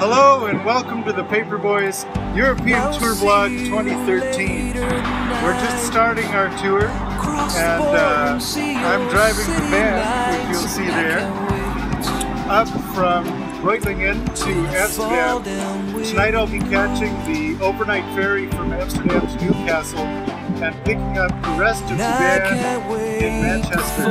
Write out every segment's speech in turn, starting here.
Hello and welcome to the Paperboys European Tour Vlog 2013. We're just starting our tour and I'm driving the van, which you'll see there, up from Reutlingen to Amsterdam. Tonight I'll be catching the overnight ferry from Amsterdam to Newcastle and picking up the rest of the band in Manchester.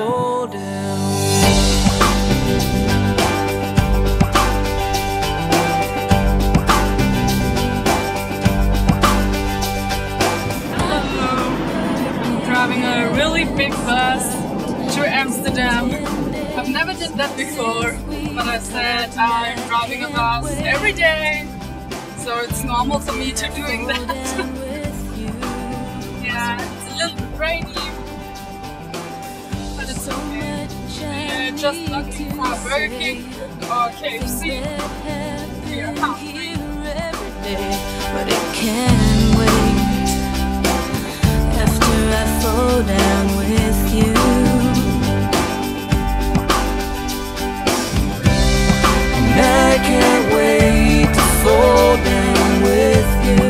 Driving a really big bus to Amsterdam. I've never did that before, but I said I'm driving a bus every day, so it's normal for me to doing that. Yeah, it's a little bit rainy, but it's okay. We're just looking for a Burger King or KFC. We are hungry. But it can wait. After I fall down with you, and I can't wait to fall down with you,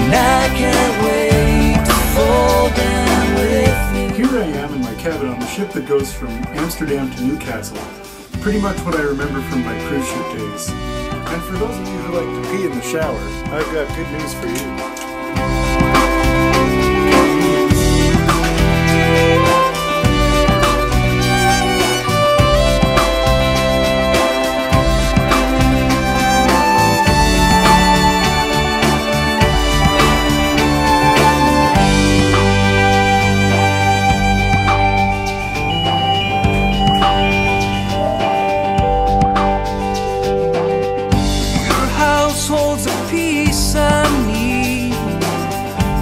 and I can't wait to fall down with you. Here I am in my cabin on the ship that goes from Amsterdam to Newcastle. Pretty much what I remember from my cruise ship days. And for those of you who like to pee in the shower, I've got good news for you. Holds a piece I need.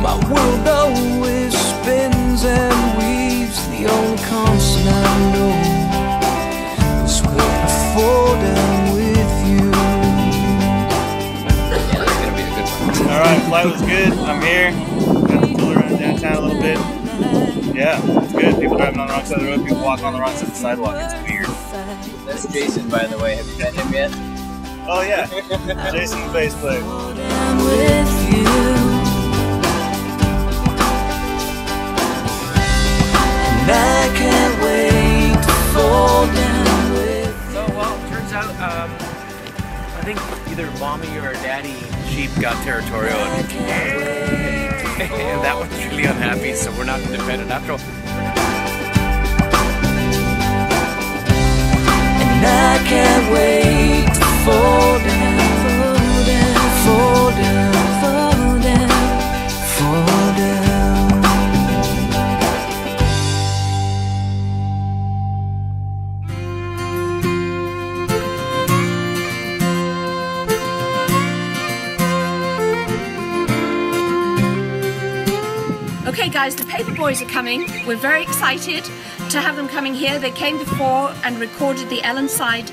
My world always spins and weaves. The only constant I know is when I fall down with you. Yeah, that's gonna be a good one. Alright, flight was good. I'm here. Got to fool around downtown a little bit. Yeah, it's good. People driving on the wrong side of the road, people walking on the wrong side of the sidewalk. It's weird. That's Jason, by the way. Have you met him yet? Oh yeah, Jason the bass player. With you, and I can't wait to fall down with you. So, well, it turns out, I think either mommy or daddy sheep got territorial and that one's really unhappy, so we're not independent after all. And I can't wait to fall down, fall down, fall down, fall down. Okay guys, the Paperboys are coming. We're very excited to have them coming here. They came before and recorded the Ellen Side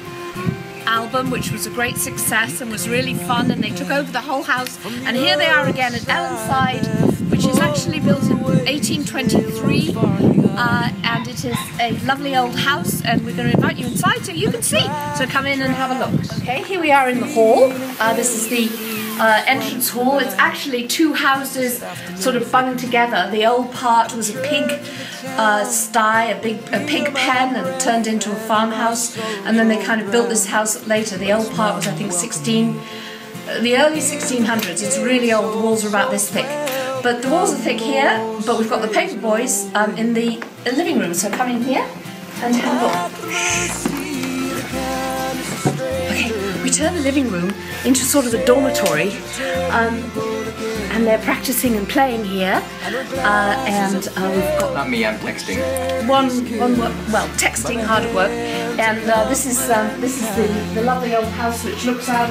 album, which was a great success and was really fun, and they took over the whole house, and here they are again at Ellen Side, which is actually built in 1823 and it is a lovely old house, and we're going to invite you inside so you can see. So come in and have a look. Okay, here we are in the hall. This is the entrance hall. It's actually two houses sort of bunged together. The old part was a pig sty, a pig pen, and turned into a farmhouse, and then they kind of built this house later. The old part was, I think, the early 1600s. It's really old. The walls are about this thick, but the walls are thick here. But we've got the Paperboys in the living room, so come in here and have a look. Okay, we turn the living room into sort of a dormitory, and they're practicing and playing here, and we've got Not me, I'm texting. texting, hard at work, and this is the lovely old house which looks out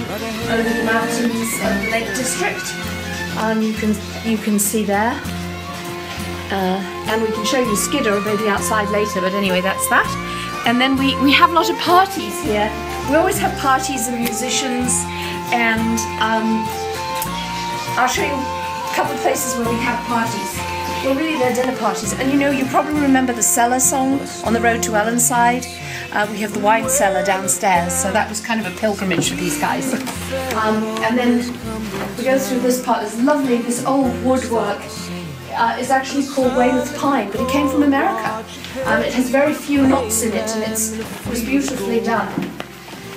over the mountains of the Lake District. You can see there, and we can show you Skidder maybe outside later, but anyway, that's that. And then we have a lot of parties here. We always have parties and musicians, and I'll show you a couple of places where we have parties. Well, really, they're dinner parties. And you know, you probably remember the cellar song on the road to Ellenside. We have the wine cellar downstairs, so that was kind of a pilgrimage for these guys. And then we go through this part. It's lovely, this old woodwork. Is actually called Weymouth pine, but it came from America. It has very few knots in it, and it was beautifully done.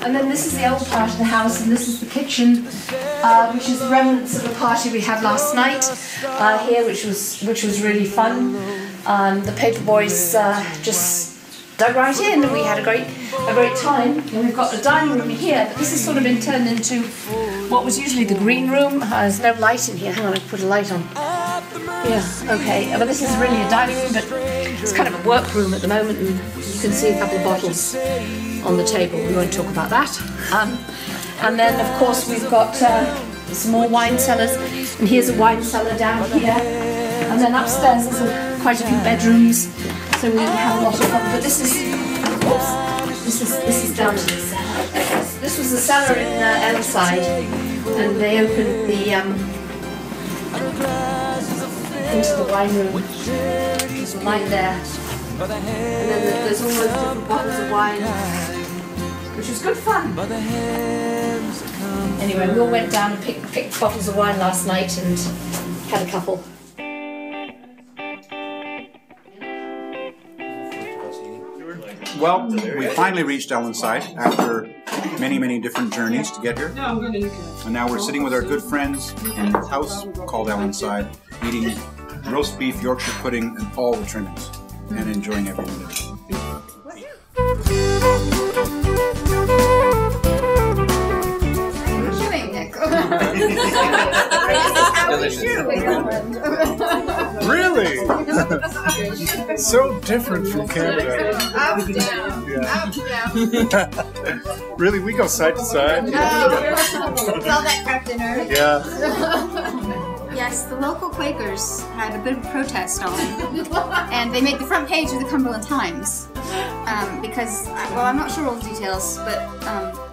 And then this is the old part of the house, and this is the kitchen, which is the remnants of a party we had last night here, which was really fun. The Paperboys just dug right in, and we had a great time. And we've got a dining room here, but this has sort of been turned into what was usually the green room. There's no light in here. Hang on, I put a light on. Yeah, okay. But this is really a dining room, but it's kind of a workroom at the moment, and you can see a couple of bottles on the table. We won't talk about that. And then, of course, we've got some more wine cellars, and here's a wine cellar down here. And then upstairs there's quite a few bedrooms, so we have a lot of fun. But this is down to the cellar. This was the cellar in Ellenside, and they opened the into the wine room. There's a light there, and then there's all those different bottles of wine, which was good fun. Anyway, we all went down and picked bottles of wine last night and had a couple. Well, we finally reached Ellenside after many different journeys to get here. And now we're sitting with our good friends in a house called Ellenside, eating roast beef, Yorkshire pudding, and all the trimmings, and enjoying every minute. Really? So different from Canada. Up, down. Yeah. Up, down. Really, we go side to side. It's all that crap dinner. Yeah. Yes, the local Quakers had a bit of a protest on, and they made the front page of the Cumberland Times because, well, I'm not sure all the details, but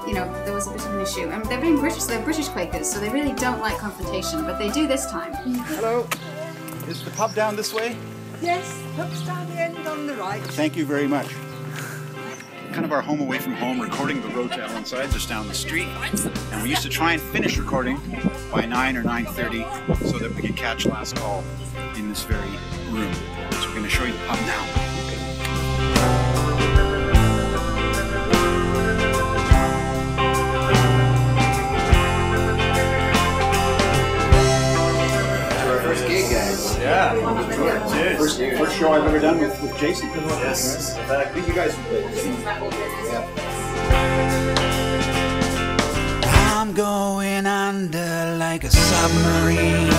you know, there was a bit of an issue. And they're being British, they're British Quakers, so they really don't like confrontation, but they do this time. Hello. Is the pub down this way? Yes, pub's down the end on the right. Thank you very much. Kind of our home away from home, recording the road to Ellenside just down the street. And we used to try and finish recording by 9 or 9:30 so that we could catch last call in this very room. So we're going to show you the pub now. First gig, guys. Yeah. First show I've ever done with Jason. Yes. I think you guys would play. I'm going under like a submarine.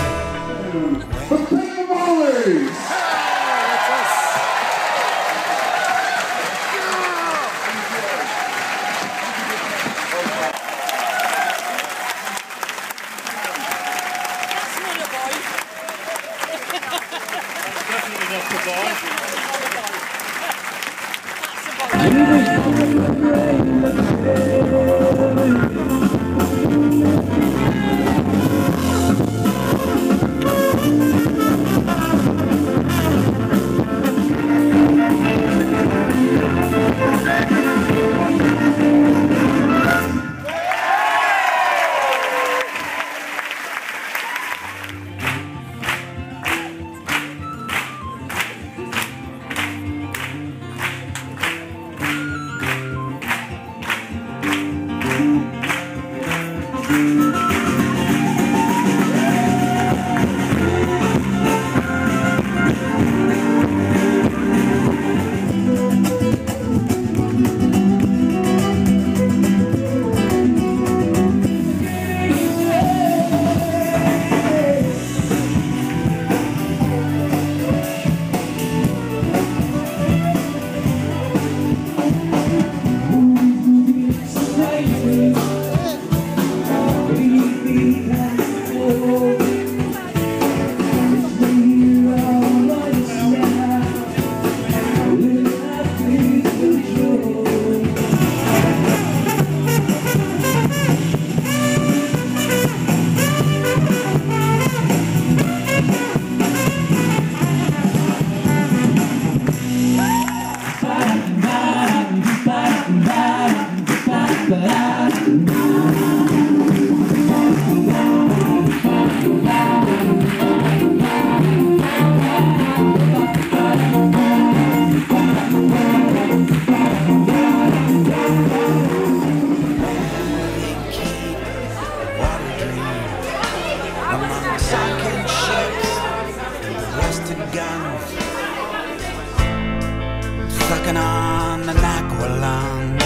walking on an aqualung.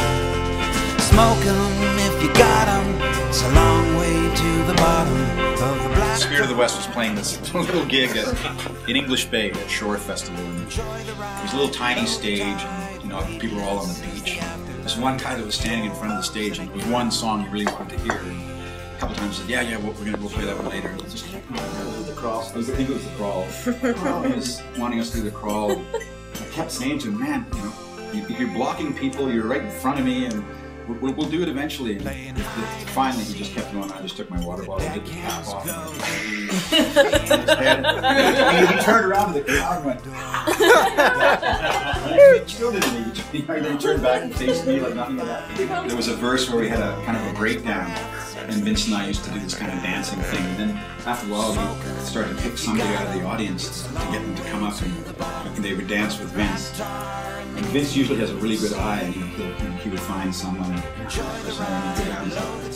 Smoke 'em if you got 'em. It's a long way to the bottom of the black. Spirit of the West was playing this little gig in English Bay at Shore Festival. And it was a little tiny stage, and you know, people were all on the beach. There's one guy that was standing in front of the stage, and it was one song he really wanted to hear. And a couple times he said, we'll play that one later. And just the crawl. I think it was the crawl. He was wanting us to do the crawl. And I kept saying to him, man, you know, you're blocking people. You're right in front of me, and we'll do it eventually. And finally, he just kept going. I just took my water bottle, did the cap off, and he turned around to the crowd and went, he turned back and faced me like nothing had happened. There was a verse where we had a kind of a breakdown, and Vince and I used to do this kind of dancing thing. And then after a while, we started to pick somebody out of the audience to get them to come up, and they would dance with Vince. And Vince usually has a really good eye, and he would find someone, and he'd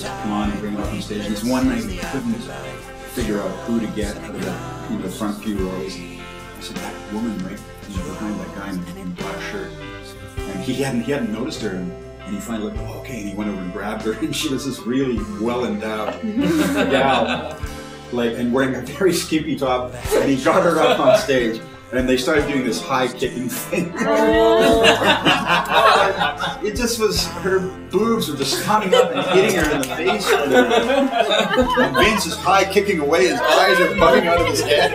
come on and bring them up on stage. And this one night, he couldn't figure out who to get out of the front few rows. I said, that woman right behind that guy in the black shirt. And he hadn't noticed her, and he finally looked, okay, and he went over and grabbed her, and she was this really well-endowed gal, and wearing a very skimpy top, and he got her up on stage. And they started doing this high kicking thing. It just was, her boobs were just coming up and hitting her in the face. And Vince is high kicking away, his eyes are bugging out of his head.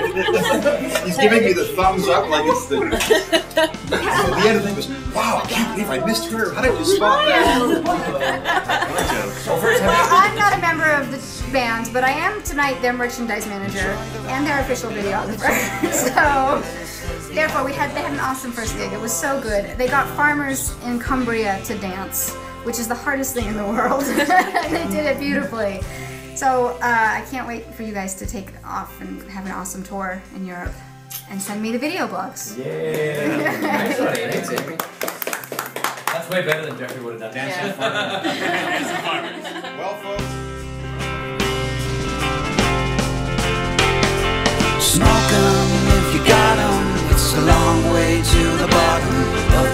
He's giving me the thumbs up like it's the... The end of the thing was, wow, I can't believe I missed her. How did you spot that? Well, I'm not a member of the band, but I am tonight their merchandise manager and their official videographer. So... Therefore, they had an awesome first gig. It was so good. They got farmers in Cumbria to dance, which is the hardest thing in the world. They did it beautifully. So I can't wait for you guys to take off and have an awesome tour in Europe and send me the video blogs. Yeah. Nice one, Amy. That's way better than Jeffrey would have done. Dancing farmers. Well, folks. Smoke 'em if you got 'em. It's a long way to the bottom of